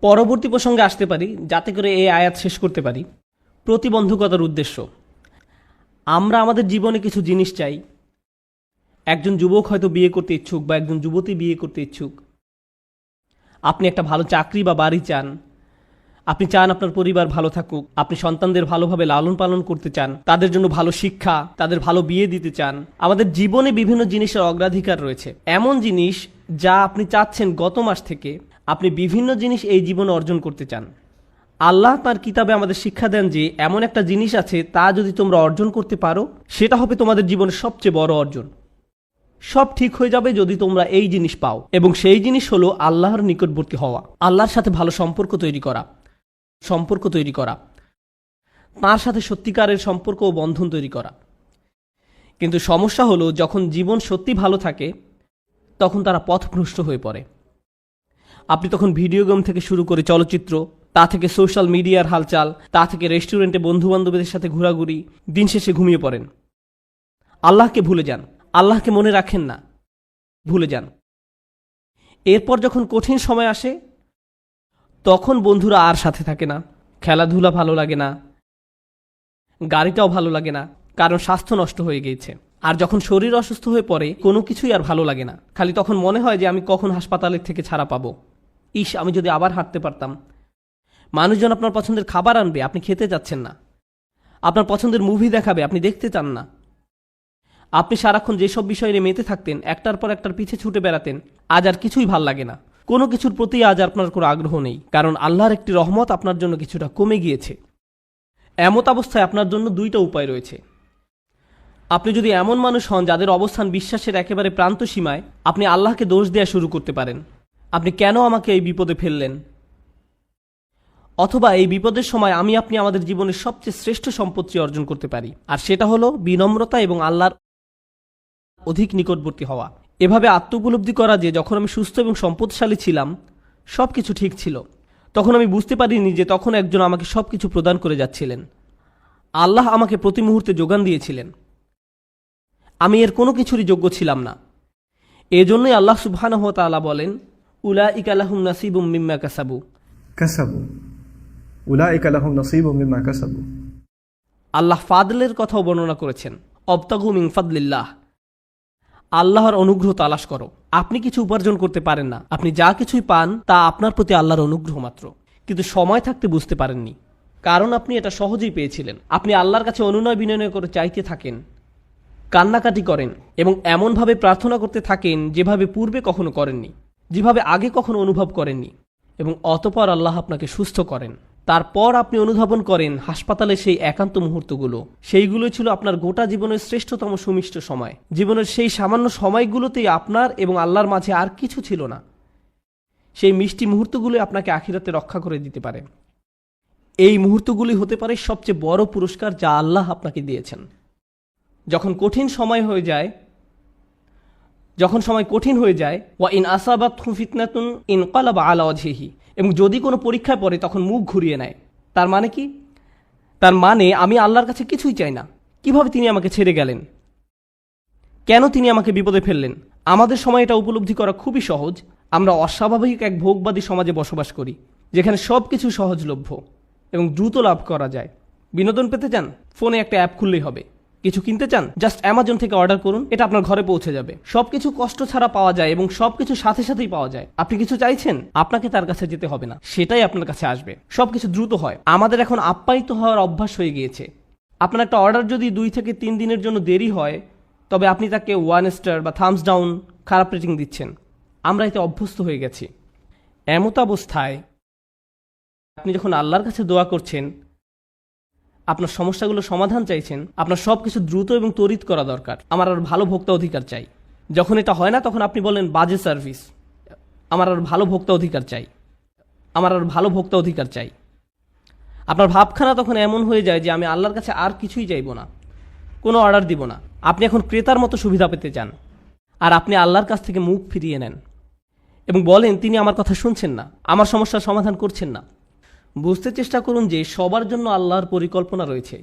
পরবর্তী প্রসঙ্গে আসতে পারি যাতে করে এই আয়াত শেষ করতে পারি। প্রতিবন্ধকতার উদ্দেশ্য, আমরা আমাদের জীবনে কিছু জিনিস চাই। একজন যুবক হয়তো বিয়ে করতে ইচ্ছুক বা একজন যুবতী বিয়ে করতে ইচ্ছুক। আপনি একটা ভালো চাকরি বা বাড়ি চান, আপনি চান আপনার পরিবার ভালো থাকুক, আপনি সন্তানদের ভালোভাবে লালন পালন করতে চান, তাদের জন্য ভালো শিক্ষা, তাদের ভালো বিয়ে দিতে চান। আমাদের জীবনে বিভিন্ন জিনিসের অগ্রাধিকার রয়েছে, এমন জিনিস যা আপনি চাচ্ছেন গত মাস থেকে। আপনি বিভিন্ন জিনিস এই জীবনে অর্জন করতে চান। আল্লাহ তার কিতাবে আমাদের শিক্ষা দেন যে এমন একটা জিনিস আছে, তা যদি তোমরা অর্জন করতে পারো সেটা হবে তোমাদের জীবনের সবচেয়ে বড় অর্জন। সব ঠিক হয়ে যাবে যদি তোমরা এই জিনিস পাও, এবং সেই জিনিস হলো আল্লাহর নিকটবর্তী হওয়া, আল্লাহর সাথে ভালো সম্পর্ক তৈরি করা, তার সাথে সত্যিকারের সম্পর্ক ও বন্ধন তৈরি করা। কিন্তু সমস্যা হলো, যখন জীবন সত্যি ভালো থাকে তখন তারা পথভ্রষ্ট হয়ে পড়ে। আপনি তখন ভিডিও গেম থেকে শুরু করে চলচ্চিত্র, তা থেকে সোশ্যাল মিডিয়ার হালচাল, তা থেকে রেস্টুরেন্টে বন্ধুবান্ধবদের সাথে ঘোরাঘুরি, দিন শেষে ঘুমিয়ে পড়েন। আল্লাহকে ভুলে যান, আল্লাহকে মনে রাখেন না, ভুলে যান। এরপর যখন কঠিন সময় আসে তখন বন্ধুরা আর সাথে থাকে না, খেলাধুলা ভালো লাগে না, গাড়িটাও ভালো লাগে না, কারণ স্বাস্থ্য নষ্ট হয়ে গিয়েছে। আর যখন শরীর অসুস্থ হয়ে পড়ে কোনো কিছুই আর ভালো লাগে না, খালি তখন মনে হয় যে আমি কখন হাসপাতালের থেকে ছাড়া পাবো। আমি যদি আবার হাঁটতে পারতাম। মানুষজন আপনার পছন্দের খাবার আনবে, আপনি খেতে যাচ্ছেন না। আপনার পছন্দের মুভি দেখাবে, আপনি দেখতে চান না। আপনি সারাক্ষণ যেসব বিষয় নিয়ে মেতে থাকতেন, একটার পর একটার পিছে ছুটে বেড়াতেন, আজ আর কিছুই ভাল লাগে না। কোনো কিছুর প্রতি আজ আপনার কোনো আগ্রহ নেই, কারণ আল্লাহর একটি রহমত আপনার জন্য কিছুটা কমে গিয়েছে। এমত অবস্থায় আপনার জন্য দুইটা উপায় রয়েছে। আপনি যদি এমন মানুষ হন যাদের অবস্থান বিশ্বাসের একেবারে প্রান্ত সীমায়, আপনি আল্লাহকে দোষ দেওয়া শুরু করতে পারেন। আপনি কেন আমাকে এই বিপদে ফেললেন? অথবা এই বিপদের সময় আপনি আমাদের জীবনের সবচেয়ে শ্রেষ্ঠ সম্পত্তি অর্জন করতে পারি, আর সেটা হলো বিনম্রতা এবং আল্লাহর অধিক নিকটবর্তী হওয়া। এভাবে আত্মোপলব্ধি করা যে যখন আমি সুস্থ এবং সম্পদশালী ছিলাম, সব কিছু ঠিক ছিল, তখন আমি বুঝতে পারিনি যে তখন একজন আমাকে সব কিছু প্রদান করে যাচ্ছিলেন। আল্লাহ আমাকে প্রতি মুহূর্তে যোগান দিয়েছিলেন। আমি এর কোনো কিছুরই যোগ্য ছিলাম না। এজন্যই আল্লাহ সুবহানাহু ওয়া তাআলা বলেন, উলাইকা লাহুম নাসিবুম মিম্মা কাসাবু। আল্লাহ ফাদলের কথাও বর্ণনা করেছেন, অবতাগু মিন ফাদলিল্লাহ, আল্লাহর অনুগ্রহ তালাশ করো। আপনি কিছু উপার্জন করতে পারেন না, আপনি যা কিছুই পান তা আপনার প্রতি আল্লাহর অনুগ্রহ মাত্র। কিন্তু সময় থাকতে বুঝতে পারেননি, কারণ আপনি এটা সহজেই পেয়েছিলেন। আপনি আল্লাহর কাছে অনুনয় বিনয় করে চাইতে থাকেন, কান্নাকাটি করেন এবং এমনভাবে প্রার্থনা করতে থাকেন যেভাবে পূর্বে কখনো করেননি, যেভাবে আগে কখনো অনুভব করেননি, এবং অতঃপর আল্লাহ আপনাকে সুস্থ করেন। তারপর আপনি অনুধাবন করেন হাসপাতালে সেই একান্ত মুহূর্তগুলো, সেইগুলো ছিল আপনার গোটা জীবনের শ্রেষ্ঠতম সুমিষ্ট সময়। জীবনের সেই সামান্য সময়গুলোতেই আপনার এবং আল্লাহর মাঝে আর কিছু ছিল না। সেই মিষ্টি মুহূর্তগুলো আপনাকে আখিরাতে রক্ষা করে দিতে পারে। এই মুহূর্তগুলি হতে পারে সবচেয়ে বড় পুরস্কার যা আল্লাহ আপনাকে দিয়েছেন। যখন সময় কঠিন হয়ে যায়, ওয়া ইন আসাবাতহু ফিতনাতুন ইনকালাবা আলা ওয়াজহিহি, এবং যদি কোনো পরীক্ষায় পড়ে তখন মুখ ঘুরিয়ে নেয়। তার মানে কি? তার মানে আমি আল্লাহর কাছে কিছুই চাই না। কিভাবে তিনি আমাকে ছেড়ে গেলেন? কেন তিনি আমাকে বিপদে ফেললেন? আমাদের সময় এটা উপলব্ধি করা খুবই সহজ। আমরা অস্বাভাবিক এক ভোগবাদী সমাজে বসবাস করি, যেখানে সব কিছু সহজলভ্য এবং দ্রুত লাভ করা যায়। বিনোদন পেতে চান? ফোনে একটা অ্যাপ খুললেই হবে। কিছু কিনতে চান? জাস্ট অ্যামাজন থেকে অর্ডার করুন, এটা আপনার ঘরে পৌঁছে যাবে। সবকিছু কষ্ট ছাড়া পাওয়া যায় এবং সবকিছু সাথে সাথেই পাওয়া যায়। আপনি কিছু চাইছেন, আপনাকে তার কাছে যেতে হবে না, সেটাই আপনার কাছে আসবে। সবকিছু দ্রুত হয়। আমাদের এখন আপ্যায়িত হওয়ার অভ্যাস হয়ে গিয়েছে। আপনার একটা অর্ডার যদি 2 থেকে 3 দিনের জন্য দেরি হয়, তবে আপনি তাকে 1 স্টার বা থামস ডাউন, খারাপ রেটিং দিচ্ছেন। আমরা এতে অভ্যস্ত হয়ে গেছি। এমত অবস্থায় আপনি যখন আল্লাহর কাছে দোয়া করছেন, আপনার সমস্যাগুলো সমাধান চাইছেন, আপনার সব কিছু দ্রুত এবং ত্বরিত করা দরকার। আমার আর ভালো ভোক্তা অধিকার চাই। যখন এটা হয় না, তখন আপনি বলেন বাজে সার্ভিস। আমার আর ভালো ভোক্তা অধিকার চাই। আপনার ভাবখানা তখন এমন হয়ে যায় যে আমি আল্লাহর কাছে আর কিছুই চাইব না, কোনো অর্ডার দিব না। আপনি এখন ক্রেতার মতো সুবিধা পেতে চান, আর আপনি আল্লাহর কাছ থেকে মুখ ফিরিয়ে নেন এবং বলেন তিনি আমার কথা শুনছেন না, আমার সমস্যার সমাধান করছেন না। বুঝতে চেষ্টা করুন যে সবার জন্য আল্লাহর পরিকল্পনা রয়েছে।